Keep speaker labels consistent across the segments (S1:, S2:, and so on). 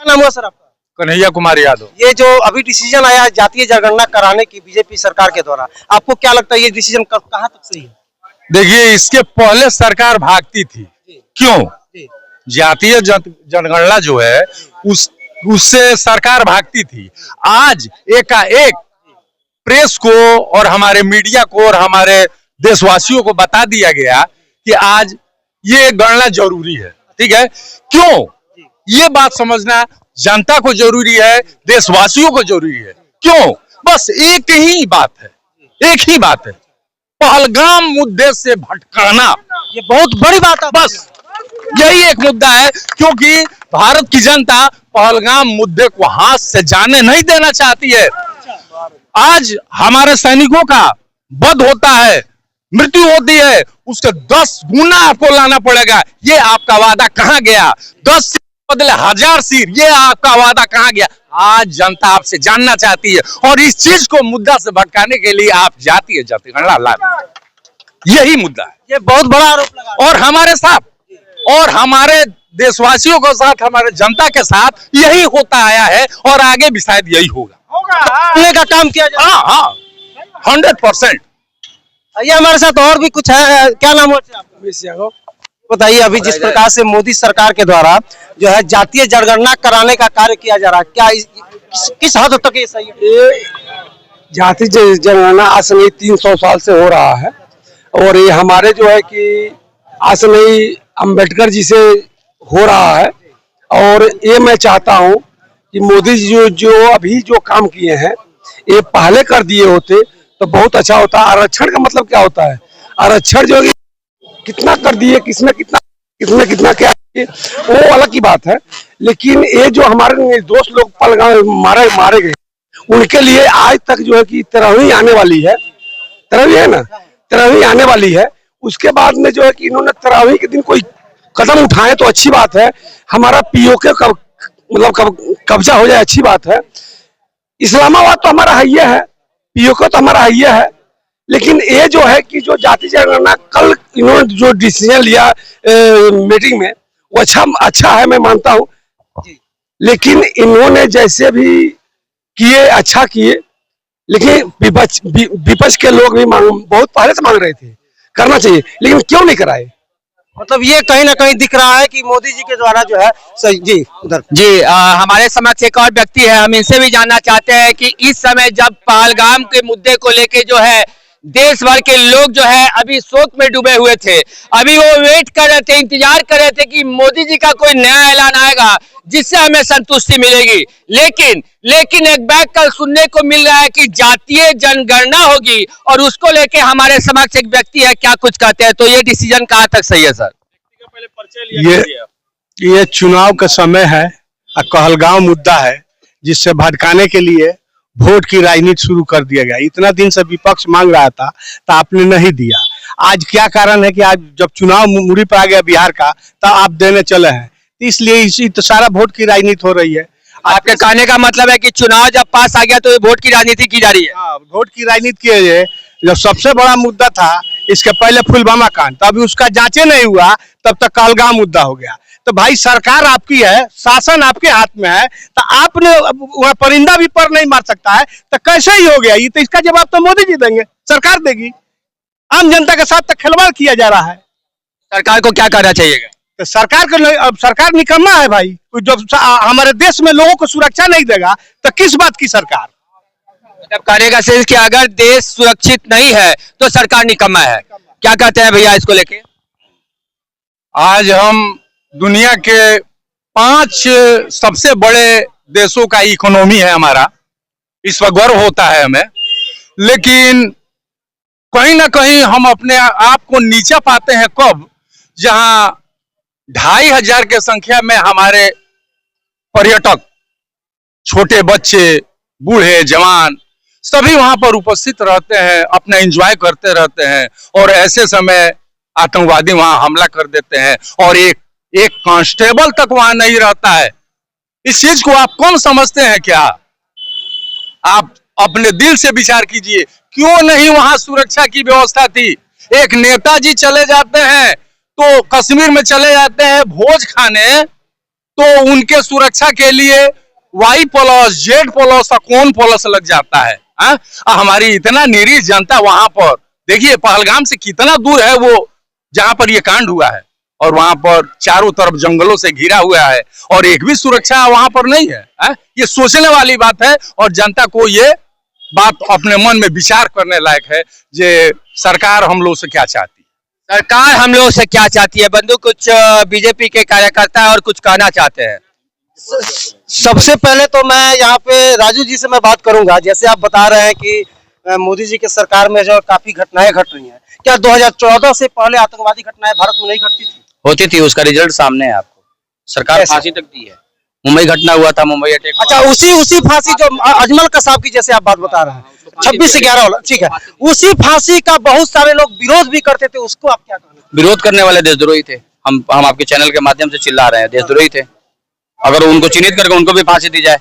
S1: नाम हुआ सर आपका?
S2: कन्हैया कुमार यादव।
S1: ये जो अभी डिसीजन आया है जातीय जनगणना कराने की बीजेपी सरकार के द्वारा, आपको क्या लगता है ये डिसीजन कहाँ तक सही है?
S2: देखिए, इसके पहले सरकार भागती थी। क्यों? जातीय जनगणना जो है उससे सरकार भागती थी। आज एकाएक प्रेस को और हमारे मीडिया को और हमारे देशवासियों को बता दिया गया कि आज ये गणना जरूरी है। ठीक है, क्यों? ये बात समझना जनता को जरूरी है, देशवासियों को जरूरी है। क्यों? बस एक ही बात है, एक ही बात है, पहलगाम मुद्दे से भटकाना।
S1: ये बहुत बड़ी बात है।
S2: बस यही एक मुद्दा है, क्योंकि भारत की जनता पहलगाम मुद्दे को हाथ से जाने नहीं देना चाहती है। आज हमारे सैनिकों का वध होता है, मृत्यु होती है, उसके 10 गुना आपको लाना पड़ेगा। ये आपका वादा कहां गया? 10 सिर बदले 1000 सिर, ये आपका वादा कहां गया? आज जनता आपसे जानना चाहती है, और इस चीज को मुद्दा से भटकाने के लिए आप जातीय जनगणना ला रहे हैं। यही मुद्दा है।
S1: ये बहुत बड़ा आरोप लगा
S2: और हमारे साथ और हमारे देशवासियों के साथ, हमारे जनता के साथ यही होता आया है, और आगे भी शायद यही होगा।
S1: का काम किया जाए।
S2: हाँ, 100%।
S1: ये हमारे साथ और भी कुछ है। क्या नाम है आपका? बताइए, अभी जिस प्रकार से मोदी सरकार के द्वारा जो है जातीय जनगणना कराने का कार्य किया जा रहा है, क्या किस हद तक ये सही है?
S3: ये जातीय जनगणना आज से नहीं 300 साल से हो रहा है, और ये हमारे जो है कि आज से नहीं अम्बेडकर जी से हो रहा है। और ये मैं चाहता हूँ कि मोदी जी जो अभी जो काम किए हैं, ये पहले कर दिए होते तो बहुत अच्छा होता। आरक्षण का मतलब क्या होता है? आरक्षण जो कितना कर दिए, किसमें कितना क्या, वो अलग की बात है। लेकिन ये जो हमारे निर्दोष लोग मारे गए, उनके लिए आज तक जो है कि 13वीं आने वाली है। 13वीं है ना, 13वीं आने वाली है। उसके बाद में जो है कि इन्होंने 13वीं के दिन कोई कदम उठाए तो अच्छी बात है। हमारा पीओके कब्जा हो जाए, अच्छी बात है। इस्लामाबाद तो हमारा है, पीओके तो हमारा है। लेकिन ये जो है कि जो जाति जनगणना कल इन्होंने जो डिसीजन लिया मीटिंग में, वो अच्छा है, मैं मानता हूँ। लेकिन इन्होंने जैसे भी किए अच्छा किए, लेकिन विपक्ष के लोग भी बहुत पहले से मांग रहे थे करना चाहिए, लेकिन क्यों नहीं कराए?
S1: मतलब ये कहीं ना कहीं दिख रहा है कि मोदी जी के द्वारा जो है सही। जी उधर
S4: जी, हमारे समक्ष एक और व्यक्ति है, हम इनसे भी जानना चाहते हैं कि इस समय जब पहलगाम के मुद्दे को लेके जो है देश भर के लोग जो है अभी शोक में डूबे हुए थे, अभी वो वेट कर रहे थे, इंतजार कर रहे थे कि मोदी जी का कोई नया ऐलान आएगा जिससे हमें संतुष्टि मिलेगी। लेकिन एक बैक कल सुनने को मिल रहा है कि जातीय जनगणना होगी, और उसको लेके हमारे समक्ष एक व्यक्ति है, क्या कुछ कहते हैं? तो ये डिसीजन कहाँ तक सही है सर?
S3: ये चुनाव का समय है, कहलगांव मुद्दा है, जिससे भटकाने के लिए वोट की राजनीति शुरू कर दिया गया। इतना दिन से विपक्ष मांग रहा था तो आपने नहीं दिया। आज क्या कारण है कि आज जब चुनाव मुड़ी पर आ गया बिहार का, तो आप देने चले हैं, इसलिए इसी तो सारा वोट की राजनीति हो रही है।
S4: आपके कहने का मतलब है कि चुनाव जब पास आ गया तो ये वोट की राजनीति की जा रही है?
S3: हाँ, वोट की राजनीति की है। जब सबसे बड़ा मुद्दा था इसके पहले पुलवामा कांड, तब उसका जांचे नहीं हुआ, तब तक कहलगांव मुद्दा हो गया। तो भाई सरकार आपकी है, शासन आपके हाथ में है, तो आपने वह परिंदा भी पर नहीं मार सकता है, तो कैसे ही हो गया? ये तो इसका जवाब तो मोदी जी देंगे, सरकार देगी। आम जनता के साथ तो खिलवाड़ किया जा रहा है।
S4: सरकार को क्या करना चाहिए?
S3: तो सरकार को अब सरकार निकम्मा है भाई। जब हमारे देश में लोगों को सुरक्षा नहीं देगा तो किस बात की सरकार?
S4: मतलब कहने का सेंस कि अगर देश सुरक्षित नहीं है तो सरकार निकम्मा है। क्या कहते हैं भैया इसको लेके?
S2: आज हम दुनिया के 5 सबसे बड़े देशों का इकोनॉमी है हमारा, इस पर गर्व होता है हमें। लेकिन कहीं ना कहीं हम अपने आप को नीचा पाते हैं कब? जहां 2500 के संख्या में हमारे पर्यटक, छोटे बच्चे, बूढ़े, जवान सभी वहां पर उपस्थित रहते हैं, अपना एंजॉय करते रहते हैं, और ऐसे समय आतंकवादी वहां हमला कर देते हैं, और एक कांस्टेबल तक वहां नहीं रहता है। इस चीज को आप कौन समझते हैं? क्या आप अपने दिल से विचार कीजिए, क्यों नहीं वहां सुरक्षा की व्यवस्था थी? एक नेताजी चले जाते हैं तो कश्मीर में चले जाते हैं भोज खाने, तो उनके सुरक्षा के लिए वाई प्लस जेड प्लस और कौन प्लस लग जाता है। हमारी इतना निरीह जनता वहां पर, देखिए पहलगाम से कितना दूर है वो जहां पर ये कांड हुआ है, और वहां पर चारों तरफ जंगलों से घिरा हुआ है और एक भी सुरक्षा वहां पर नहीं है। ये सोचने वाली बात है और जनता को ये बात अपने मन में विचार करने लायक है जे सरकार हम लोग से क्या चाहती है।
S4: सरकार हम लोग से क्या चाहती है? बंधु, कुछ बीजेपी के कार्यकर्ता और कुछ कहना चाहते हैं।
S1: सबसे पहले तो मैं यहाँ पे राजू जी से मैं बात करूंगा। जैसे आप बता रहे हैं कि मोदी जी के सरकार में जो काफी घटनाएं घट रही हैं, क्या 2014 से पहले आतंकवादी घटनाएं भारत में नहीं घटती थी?
S5: होती थी, उसका रिजल्ट सामने है आपको। सरकार फांसी तक दी है। मुंबई घटना हुआ था, मुंबई अटैक।
S1: अच्छा, उसी फांसी जो अजमल कसाब की जैसे आप बात बता रहे हैं 26 से 11 वाला, ठीक है, उसी फांसी का बहुत सारे लोग विरोध भी करते थे, उसको आप क्या कहना?
S5: विरोध करने वाले देशद्रोही थे। हम आपके चैनल के माध्यम से चिल्ला रहे हैं, देशद्रोही थे। अगर उनको चिन्हित करके उनको भी फांसी दी जाए,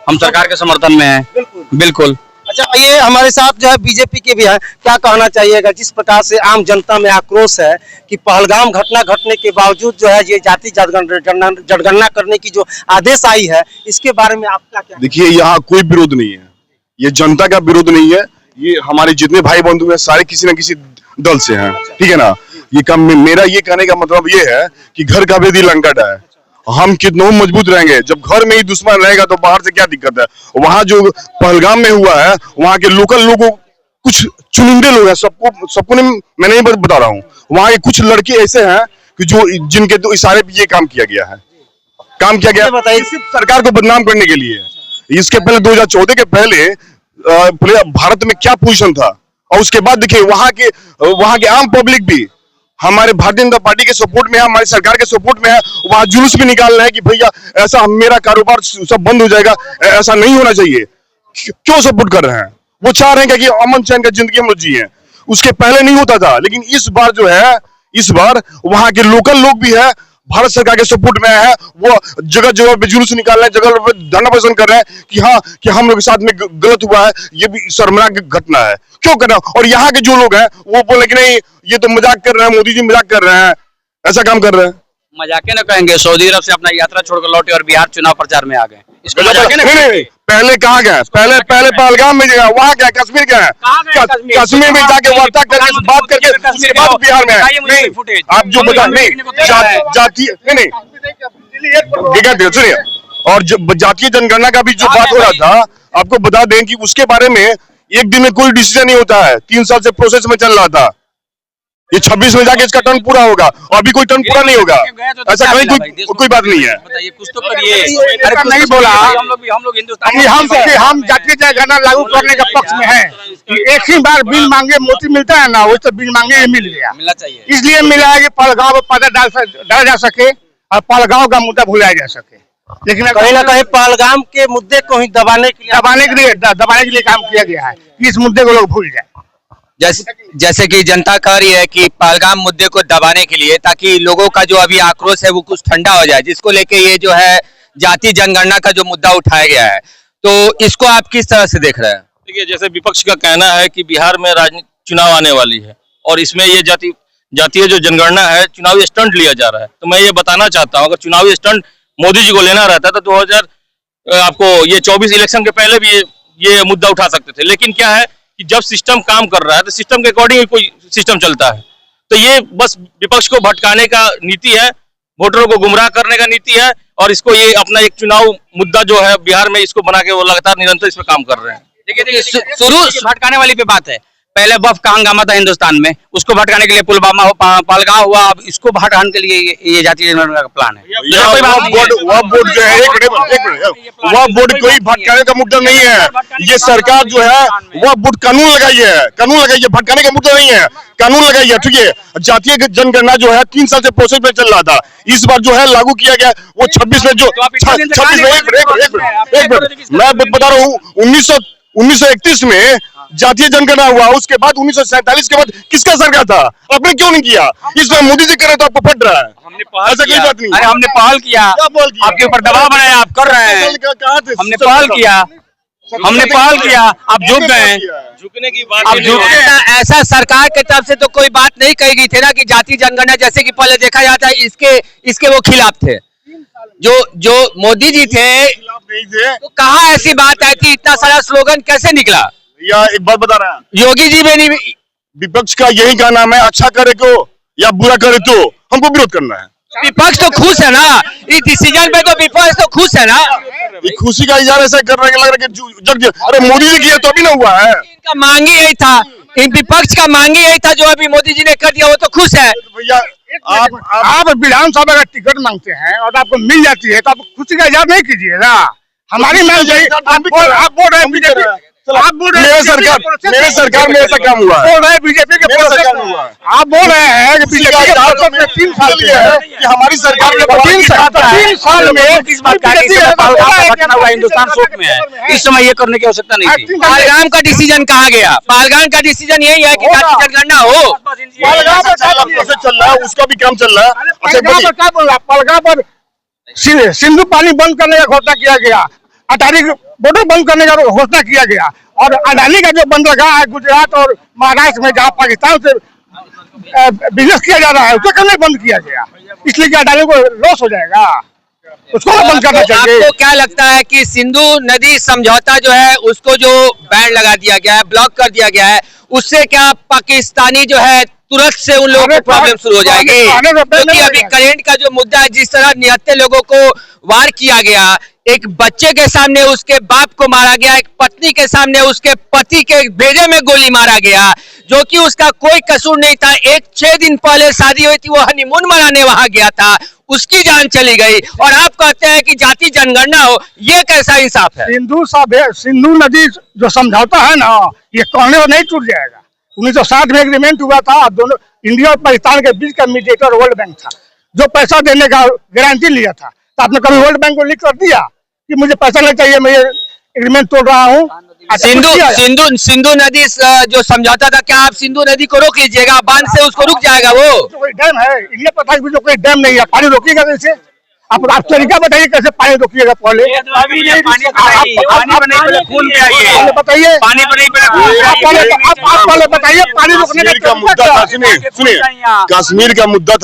S5: हम सरकार के समर्थन में हैं। बिल्कुल।
S1: अच्छा, ये हमारे साथ जो है बीजेपी के भी है, क्या कहना चाहिएगा जिस प्रकार से आम जनता में आक्रोश है कि पहलगाम घटना घटने के बावजूद जो है ये जाति जनगणना करने की जो आदेश आई है, इसके बारे में आप क्या?
S6: देखिए, यहाँ कोई विरोध नहीं है, ये जनता का विरोध नहीं है, ये हमारे जितने भाई बंधु हैं सारे किसी न किसी दल से हैं, ठीक है ना। ये काम मेरा ये कहने का मतलब ये है कि घर का भेदी लंकट है। हम कितनों मजबूत रहेंगे, जब घर में ही दुश्मन रहेगा तो बाहर से क्या दिक्कत है। वहां जो पहलगाम में हुआ है, वहां के लोकल लोगों, कुछ चुनिंदे लोग हैं, सबको मैं नहीं बता रहा हूँ, वहां के कुछ लड़के ऐसे हैं कि जो जिनके तो इशारे पे ये काम किया गया है। काम किया गया बताइए, सिर्फ सरकार को बदनाम करने के लिए। इसके पहले 2014 के पहले भारत में क्या पोजीशन था, और उसके बाद देखिए वहां के आम पब्लिक भी हमारे भारतीय जनता पार्टी के सपोर्ट में है, हमारी सरकार के सपोर्ट में है। वहां जुलूस भी निकाल रहे हैं कि भैया ऐसा मेरा कारोबार सब बंद हो जाएगा, ऐसा नहीं होना चाहिए। क्यों सपोर्ट कर रहे हैं? वो चाह रहे हैं कि अमन चैन का जिंदगी हम लोग जिए। उसके पहले नहीं होता था, लेकिन इस बार जो है, इस बार वहां के लोकल लोग भी है, भारत सरकार के सपोर्ट में है, वो जगह जगह पे जुलूस निकाल रहे हैं, जगह पे धरना प्रदर्शन कर रहे हैं कि हाँ कि हम लोग के साथ में गलत हुआ है, ये भी शर्मनाक घटना है। क्यों करना? और यहाँ के जो लोग हैं वो बोले कि नहीं ये तो मजाक कर रहे हैं, मोदी जी मजाक कर रहे हैं, ऐसा काम कर रहे हैं।
S5: मजाके न कहेंगे, सऊदी अरब से अपना यात्रा छोड़कर लौटे और बिहार चुनाव प्रचार में आ गए। इसको मजाके न
S6: नहीं, पहले कहाँ गए? पहले पहलगाम में गए, वहाँ गए, कश्मीर गए, कश्मीर में जाके वार्ता करके बात करके उसके बाद बिहार में नहीं। आप जो बता नहीं जातीय नहीं, सुनिए, और जातीय जनगणना का भी जो बात हो रहा था, आपको बता दें कि उसके बारे में एक दिन में कोई डिसीजन नहीं होता है, 3 साल से प्रोसेस में चल रहा था। ये 26 में जाके इसका टर्न पूरा होगा, और अभी कोई टर्न पूरा नहीं होगा, ऐसा कहीं कोई बात नहीं है।
S5: कुछ तो करिए।
S4: नहीं बोला
S7: हम जातीय जनगणना लागू करने के पक्ष में है कि एक ही बार बिन मांगे मोती मिलता है ना, वैसे तो बिन मांगे मिल गया,
S5: मिलना चाहिए।
S7: इसलिए मिला है कि पहलगाम पर पर्दा डाला जा सके और पहलगाम का मुद्दा भुलाया जा सके। लेकिन
S1: कहीं ना कहीं पहलगाम के मुद्दे को ही दबाने के
S7: लिए काम किया गया है कि इस मुद्दे को लोग भूल जाए।
S4: जैसे कि जनता कह रही है कि पहलगाम मुद्दे को दबाने के लिए, ताकि लोगों का जो अभी आक्रोश है वो कुछ ठंडा हो जाए, जिसको लेके ये जो है जाति जनगणना का जो मुद्दा उठाया गया है, तो इसको आप किस तरह से देख रहे हैं?
S8: देखिए, जैसे विपक्ष का कहना है कि बिहार में राजनीतिक चुनाव आने वाली है और इसमें ये जातीय जो जनगणना है चुनावी स्टंट लिया जा रहा है, तो मैं ये बताना चाहता हूँ, अगर चुनावी स्टंट मोदी जी को लेना रहता था 24 इलेक्शन के पहले भी ये मुद्दा उठा सकते थे। लेकिन क्या है कि जब सिस्टम काम कर रहा है तो सिस्टम के अकॉर्डिंग कोई सिस्टम चलता है, तो ये बस विपक्ष को भटकाने का नीति है, वोटरों को गुमराह करने का नीति है, और इसको ये अपना एक चुनाव मुद्दा जो है बिहार में इसको बना के वो लगातार निरंतर इस पर काम कर रहे हैं।
S5: देखिए शुरू भटकाने वाली पे बात है। पहले बफ का हंगामा था हिंदुस्तान में, उसको भटकाने के लिए पुलवामा पहलगाम हुआ, अब इसको भटकाने के लिए ये जातीय जनगणना का प्लान है।
S6: वह बोर्ड जो है, वह बोर्ड कोई भटकाने का मुद्दा नहीं है। ये सरकार जो है वह बोर्ड कानून लगाई है, भटकाने का मुद्दा नहीं है, कानून लगाई है, ठीक है। जातीय जनगणना जो है 3 साल से प्रोसेस में चल रहा था, इस बार जो है लागू किया गया, वो 26 में जो 26 में एक मिनट मैं बता रहा हूँ, 1931 में जातीय जनगणना हुआ, उसके बाद 1947 के बाद किसका सरकार था? आपने क्यों नहीं किया? इसमें मोदी जी कर रहे तो आपको फट रहा है। ऐसा कोई बात नहीं।
S5: अरे हमने पहल किया, आपके ऊपर दबाव बनाया, आप कर रहे हैं। हमने पहल किया, आप झुक गए।
S8: झुकने की बात
S4: ऐसा सरकार की तरफ से तो कोई बात नहीं कही गई थी ना कि जातीय जनगणना जैसे कि पहले देखा जाता है इसके वो खिलाफ थे। जो मोदी जी थे
S6: नहीं थे
S4: तो कहाँ ऐसी बात आई थी, इतना सारा स्लोगन कैसे निकला?
S6: या एक बात बता रहा है,
S4: योगी जी में नहीं,
S6: विपक्ष का यही का नाम है, अच्छा करे तो या बुरा करे तो हमको विरोध करना है।
S4: विपक्ष तो खुश है ना इस डिसीजन पे, तो विपक्ष तो खुश है ना।
S6: ये खुशी का इजहार ऐसा कर रहे हैं, लग रहा है कि जग अरे मोदी जी किया तो अभी ना हुआ है।
S4: इनका मांग ही यही था, इन विपक्ष का मांग ही यही था, जो अभी मोदी जी ने कर दिया वो तो खुश है।
S6: भैया
S7: आप विधानसभा का टिकट मांगते हैं और आपको मिल जाती है तो आप खुशी का इजहार नहीं कीजिए ना। हमारी मांग यही, आप बोल रहे हैं बीजेपी, आप बोल रहे हैं
S6: मेरे सरकार में ऐसा काम हुआ है,
S7: बोल रहे हैं बीजेपी के प्रोसेस, आप बोल रहे हैं कि बीजेपी के प्रोसेस में 3 साल की है
S6: कि हमारी सरकार में
S7: 3 साल में
S5: किस बात का घटना हुआ हिंदुस्तान शोक में है, इस समय ये करने की आवश्यकता नहीं थी।
S4: पहलगाम का डिसीजन कहाँ गया? पहलगाम का डिसीजन यही है कि जाति जनगणना हो।
S6: प्रोसेस चल रहा है, उसका भी काम चल रहा है।
S7: पहलगाम पर क्या बोल रहा है? पहलगाम पर सिंधु पानी बंद करने का घोषणा किया गया, अटारी बॉर्डर बंद करने का घोषणा किया गया, और अडानी का जो बंद रखा है गुजरात और महाराष्ट्र में जहाँ पाकिस्तान से बिजनेस किया जा रहा है उसको क्यों बंद किया गया? इसलिए कि अडानी को लॉस हो जाएगा, उसको बंद करना चाहिए।
S4: आपको क्या लगता है कि सिंधु नदी समझौता जो है उसको जो बैन लगा दिया गया है, ब्लॉक कर दिया गया है, उससे क्या पाकिस्तानी जो है तुरंत से उन लोगों को प्रॉब्लम शुरू हो जाएगी? क्योंकि अभी करेंट का जो मुद्दा है, जिस तरह 79 लोगों को वार किया गया, एक बच्चे के सामने उसके बाप को मारा गया, एक पत्नी के सामने उसके पति के भेजे में गोली मारा गया, जो कि उसका कोई कसूर नहीं था। एक 6 दिन पहले शादी हुई थी, वो हनीमून मनाने वहां गया था, उसकी जान चली गई, और आप कहते हैं कि जाति जनगणना हो, ये कैसा इंसाफ है?
S7: सिंधु नदी जो समझौता है ना, ये कहने को नहीं टूट जाएगा। 1960 में एग्रीमेंट हुआ था, दोनों इंडिया और पाकिस्तान के बीच का मीडिएटर वर्ल्ड बैंक था, जो पैसा देने का गारंटी लिया था। तो आपने कभी वर्ल्ड बैंक को लिख कर दिया कि मुझे पैसा नहीं चाहिए, मैं ये एग्रीमेंट तोड़ रहा हूँ?
S4: सिंधु नदी जो समझौता था, क्या आप सिंधु नदी को रोक लीजिएगा? बांध से उसको रुक जाएगा वो?
S7: कोई डैम है, इंडिया पता है कोई डैम नहीं है, पानी रोकिएगा कैसे? आप तरीका बताइए कैसे पानी रोकिएगा? पहले
S5: पानी नहीं, पहले खून पे आइए,
S7: बताइए,
S5: पानी पर नहीं,
S7: आप पहले बताइए पानी रोकने
S6: का मुद्दा था। सुनिए, कश्मीर का मुद्दा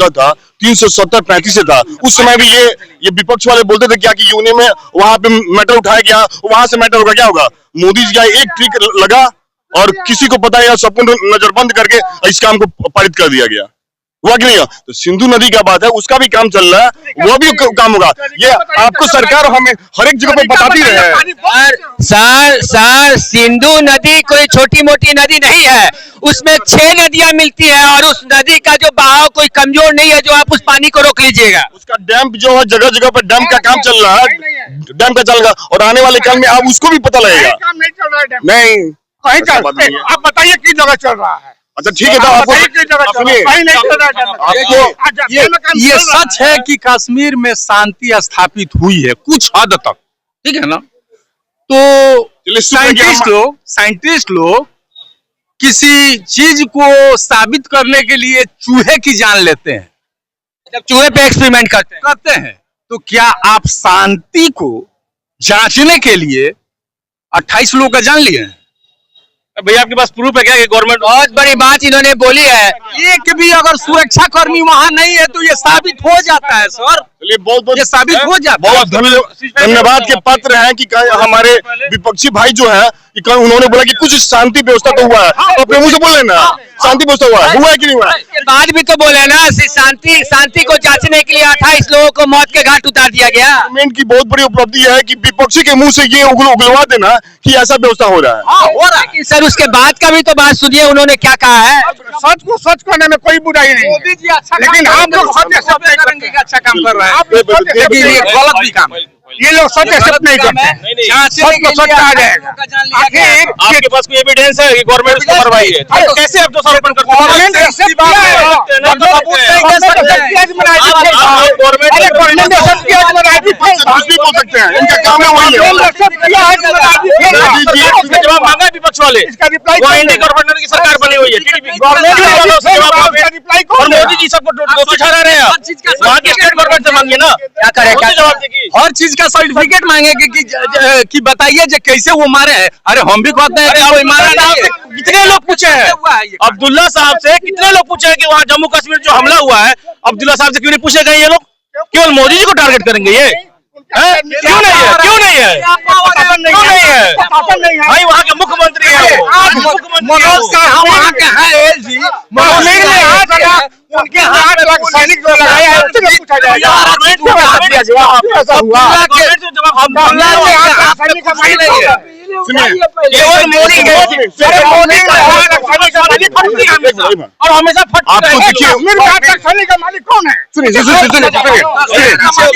S6: था 370-35 से था। उस समय भी ये विपक्ष वाले बोलते थे क्या कि यूनियन में वहां पे मैटर उठाया गया, वहां से मैटर होगा, क्या होगा? मोदी जी का एक ट्रिक लगा और किसी को पता है, सबको नजरबंद करके इस काम को पारित कर दिया गया। हुआ कि नहीं? तो सिंधु नदी का बात है, उसका भी काम चल रहा है, वो भी काम होगा। ये आपको सरकार हमें हर एक जगह पे बताती रहे है।
S4: सर सिंधु नदी कोई छोटी मोटी नदी नहीं है, उसमें 6 नदियां मिलती है, और उस नदी का जो बहाव कोई कमजोर नहीं है जो आप उस पानी को रोक लीजिएगा।
S6: उसका डैम जो है, जगह जगह पे डैम का काम चल रहा है, डैम का चल रहा, और आने वाले काल में आप उसको भी पता लगेगा। नहीं,
S7: आप बताइए किस जगह चल रहा है?
S6: अच्छा ठीक है, तो आपको
S2: ये सच है कि कश्मीर में शांति स्थापित हुई है कुछ हद तक, ठीक है ना? तो साइंटिस्ट लोग किसी चीज को साबित करने के लिए चूहे की जान लेते हैं,
S4: जब चूहे पे एक्सपेरिमेंट करते हैं,
S2: तो क्या आप शांति को जांचने के लिए 28 लोगों का जान लिए हैं?
S8: भैया आपके पास प्रूफ है क्या कि गवर्नमेंट?
S4: बहुत बड़ी बात इन्होंने बोली है।
S2: एक भी अगर सुरक्षा कर्मी वहां नहीं है तो ये साबित हो जाता है सर, ये साबित हो जाता है।
S6: बहुत धन्यवाद के पात्र हैं कि हमारे विपक्षी भाई जो है, उन्होंने बोला कि कुछ शांति व्यवस्था तो हुआ है, तो अपने मुंह से बोले ना शांति व्यवस्था हुआ है कि नहीं हुआ?
S4: बाद भी तो बोले ना, शांति को जांचने के लिए 28 लोगों को मौत के घाट उतार दिया गया।
S6: गवर्नमेंट की बहुत बड़ी उपलब्धि है कि विपक्षी के मुंह से ये उगलवा देना कि ऐसा व्यवस्था हो रहा है।
S4: हो रहा है सर, उसके बाद का भी तो बात सुनिए, उन्होंने क्या कहा है।
S7: सच को सच करने में कोई बुराई नहीं,
S2: मोदी जी अच्छा,
S7: लेकिन आप लोग
S2: अच्छा काम कर रहे हैं, लेकिन ये गलत भी काम है।
S7: ये लोग सच एक्सेप्ट नहीं करते हैं, सच को सच कहा जाएगा। आखिर
S8: आपके पास कोई एविडेंस है कि गवर्नमेंट उसको मरवाई है? तो कैसे आप दोषारोपण करते हैं?
S7: गवर्नमेंट एक्सेप्ट किया है,
S6: कुछ भी बोल सकते हैं, इनका काम है वही है।
S8: जवाब मांगा है विपक्ष वाले, वो एनडीए गवर्नमेंट की सरकार बनी हुई है, और मोदी जी सबको दोषी ठहरा रहे हैं। वहाँ की स्टेट गवर्नमेंट से मांगे ना,
S4: क्या करे, क्या
S8: जवाब देगी?
S2: हर चीज का सर्टिफिकेट मांगेंगे कि बताइए जो कैसे वो मारे हैं। अरे हम भी कहते हैं कि कोई मारा नहीं है।
S8: कितने लोग पूछे हैं अब्दुल्ला साहब से, कितने लोग पूछे हैं कि वहाँ जम्मू कश्मीर जो हमला हुआ है, अब्दुल्ला साहब से क्यों नहीं पूछे गए ये लोग? केवल मोदी जी को टारगेट करेंगे ये हैं? क्यों नहीं है? क्यों नहीं है? क्यों नहीं है? भाई वहाँ के मुख्यमंत्री है
S7: मनोज का वहाँ के है जी, कश्मीर में हाथ लगा, उनके हाथ लग सैनिक जो लगाया है उससे पूछा जाएगा ऐसा हुआ सैनिक का मालिक नहीं है।
S8: केवल मोदी मोदी और हमेशा
S6: आपको देखिए
S7: कश्मीर का सैनिक का मालिक कौन है?
S6: सुनिए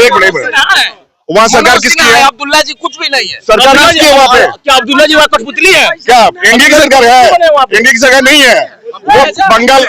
S6: एक मिनट वहाँ सरकार किसकी है?
S8: अब्दुल्ला जी कुछ भी नहीं है।
S6: सरकार किसकी है वहाँ पे?
S8: क्या अब्दुल्ला जी वहाँ कठपुतली है?
S6: क्या एनडीए की सरकार है? एनडीए की सरकार नहीं है, वो बंगाल